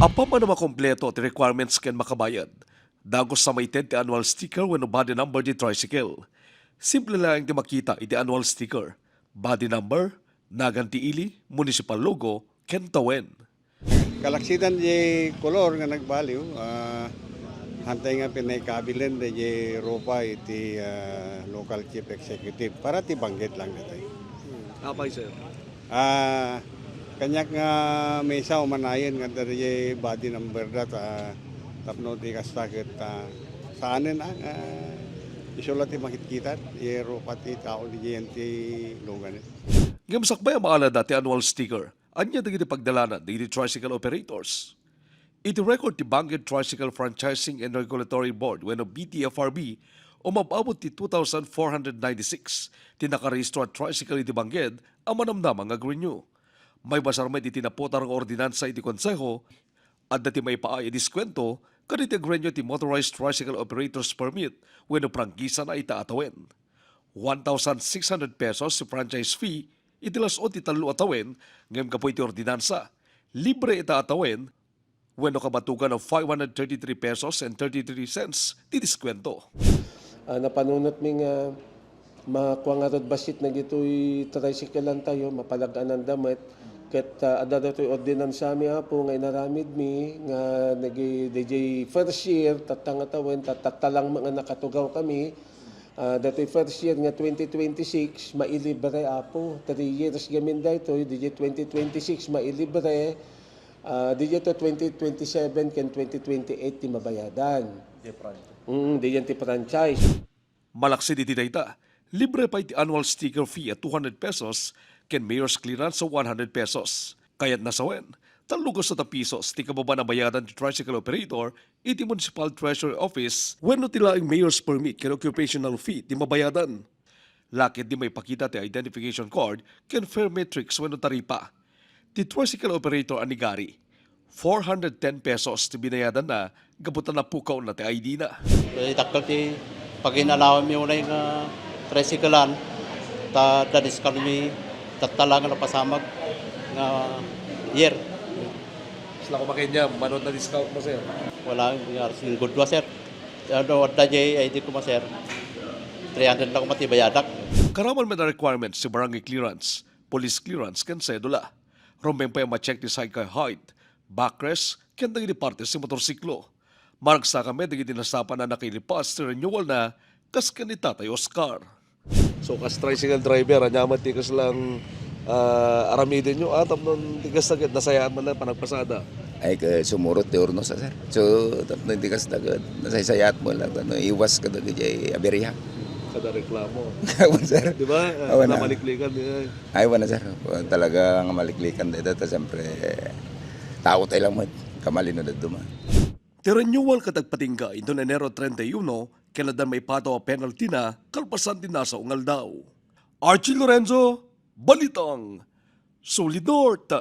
Apa man na makompleto ti requirements ken makabayad. Dagos sa may ti annual sticker when body number di tricycle. Simple lang ti makita iti annual sticker. Body number, naganti ili, municipal logo, ken tawen. Kalaksidan di kolor nga nagbaliw, hantay nga pinay-kabilan di ropa iti local chief executive para ti banggit lang natin. Apay sir. Kanyak nga mesa umanayan nga dari body number dat tapno ti kastakit saanen ang isulat ti makitkitat ropa ti tao di ti lugan. Ngamsakbay ang maala dati annual sticker. Anya dagiti pagdalanan dagiti tricycle operators. Iti record ti Bangged Tricycle Franchising and Regulatory Board wenno BTFRB umababot ti 2,496 ti nakarehistro at tricycle iti Bangged ang manamnamang agrenew. May basarmay iti napotar nga ordinansa iti konseho at dati may paay diskwento kaditi agrenew ti Motorized Tricycle Operators Permit wenno prangkisa na itaatawen. 1,600 pesos si franchise fee itilasod ti talo atawen ngem kapoy ti ordinansa. Libre itaatawen wenno kabatugan ng 533 pesos and 33 cents ti diskwento. Napanunot ming makuha nga rod basit na gito'y tricycle lang tayo, mapalagaan ang damit. Ket adada to'y ordinansa mi po nga inaramid mi nga nag-DJ first year tatangatawen tatalang mga nakatugaw kami. Dato'y first year nga 2026 mailibre apo 3 years gamin daytoy DJ 2026 mailibre DJ to 2027 ken 2028 ti mabayadan. Di yan ti franchise. Malaksi di dayta. Libre pa iti annual sticker fee at 200 pesos ken mayor's clearance sa 100 pesos. Kaya't nasawen, talugos sa tapisos ti kababa na bayadan ti tricycle operator iti Municipal Treasury Office wenno tila ang mayor's permit ken occupational fee ti mabayadan. Lakit di may pakita ti identification card ken fare matrix wenno taripa. Ti tricycle operator anigari, 410 pesos ti binayadan na gabutan na pukaw na ti ID na. Itakal ti paginalawan mi unay nga tricyclean ta dadiskan mi tatalangan na pasamag nga year. Sila ko makanya, manod na discount mo sir. Wala yung good wa sir. Ano wadda jay ID ko ma sir. 300 lang ko mati bayadak. Karaman man na requirements si barangay clearance, police clearance ken sedula. Rombeng pa yung ma-check ti cycle height, backrest, ken dagiti parte si motorsiklo. Maragsa kami dagiti nasapan na nakilipas ti renewal na kas kanita tayo Oscar. So kas tricycle driver, anyaman tikas lang aramidin nyo, atap nun tigas agad, nasayaan man lang panagpasada. Ay sumurot ti urno sa sir. So tapno tikas dagad, nasaysayat mo lang, iwas ka dagad jay aberiya. Kada reklamo. Kawan sir. Di ba? Awan na. Namaliklikan. Ay wala sir. Talaga nga maliklikan dito. Siyempre, tao tayo lang mo. Kamalino na duman. Ti renewal katagpatingga ito na Enero 31, kailandan may pato a penalty na kalpasan din nasa ungal daw. Archie Lorenzo, Balitang, Solid North.